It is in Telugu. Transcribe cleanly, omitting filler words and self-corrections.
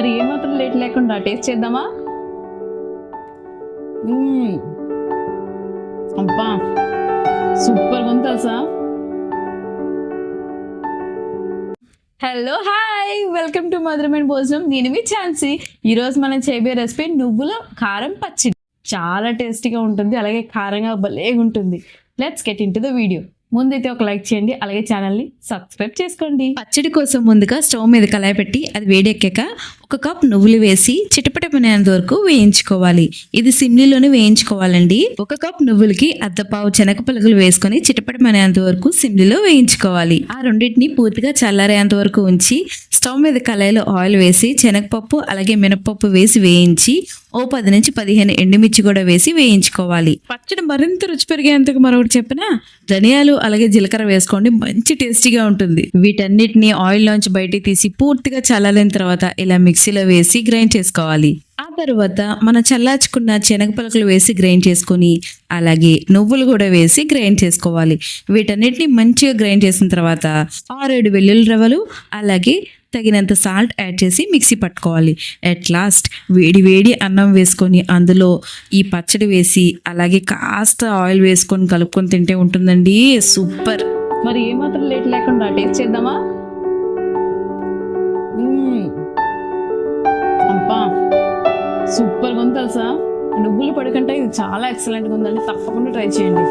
మరి ఏమాత్రం లేట్ లేకుండా టేస్ట్ చేద్దామా? అబ్బా సూపర్ ఉంది తెలుసా. హలో హాయ్, వెల్కమ్ టు మధురమైన భోజనం. నేను మీ ఛాన్సీ. ఈరోజు మనం చేయబోయే రెసిపీ నువ్వుల కారం పచ్చడి. చాలా టేస్టీగా ఉంటుంది, అలాగే కారంగా భలేగా ఉంటుంది. Let's get in to the video. ముందైతే ఒక లైక్ చేయండి, అలాగే ఛానల్ని సబ్స్క్రైబ్ చేసుకోండి. పచ్చడి కోసం ముందుగా స్టవ్ మీద కళాయి పెట్టి అది వేడెక్కాక 1 కప్ నువ్వులు వేసి చిటపటమనేంత వరకు వేయించుకోవాలి. ఇది సిమ్లీలోనే వేయించుకోవాలండి. 1 కప్ నువ్వులకి అర్ధపావు శనగ పలుకులు వేసుకొని చిటపటమనేంత వరకు సిమ్లీలో వేయించుకోవాలి. ఆ రెండింటిని పూర్తిగా చల్లారేంత వరకు ఉంచి స్టవ్ మీద కళాయిలో ఆయిల్ వేసి శనగపప్పు అలాగే మినపప్పు వేసి వేయించి 10 నుంచి 15 ఎండుమిర్చి కూడా వేసి వేయించుకోవాలి. పచ్చడి మరింత రుచి పెరిగేందుకు మరొకటి చెప్పినా, ధనియాలు అలాగే జీలకర్ర వేసుకోండి, మంచి టేస్టీగా ఉంటుంది. వీటన్నిటిని ఆయిల్ లోంచి బయటికి తీసి పూర్తిగా చల్లారిన తర్వాత ఇలా మిక్సీలో వేసి గ్రైండ్ చేసుకోవాలి. ఆ తర్వాత మనం చల్లార్చుకున్న శనగ పలుకులు వేసి గ్రైండ్ చేసుకొని అలాగే నువ్వులు కూడా వేసి గ్రైండ్ చేసుకోవాలి. వీటన్నిటిని మంచిగా గ్రైండ్ చేసిన తర్వాత 6-7 వెల్లుల్లి రవ్వలు అలాగే తగినంత సాల్ట్ యాడ్ చేసి మిక్సీ పట్టుకోవాలి. ఎట్ లాస్ట్ వేడి వేడి అన్నం వేసుకొని అందులో ఈ పచ్చడి వేసి అలాగే కాస్త ఆయిల్ వేసుకొని కలుపుకొని తింటే ఉంటుందండి సూపర్. మరి ఏమాత్రం లేట్ లేకుండా టేస్ట్ చేద్దామా? అబ్బా సూపర్గా ఉంది తెలుసా. నువ్వులు పొడి కంటే ఇది చాలా ఎక్సలెంట్గా ఉందండి, తప్పకుండా ట్రై చేయండి.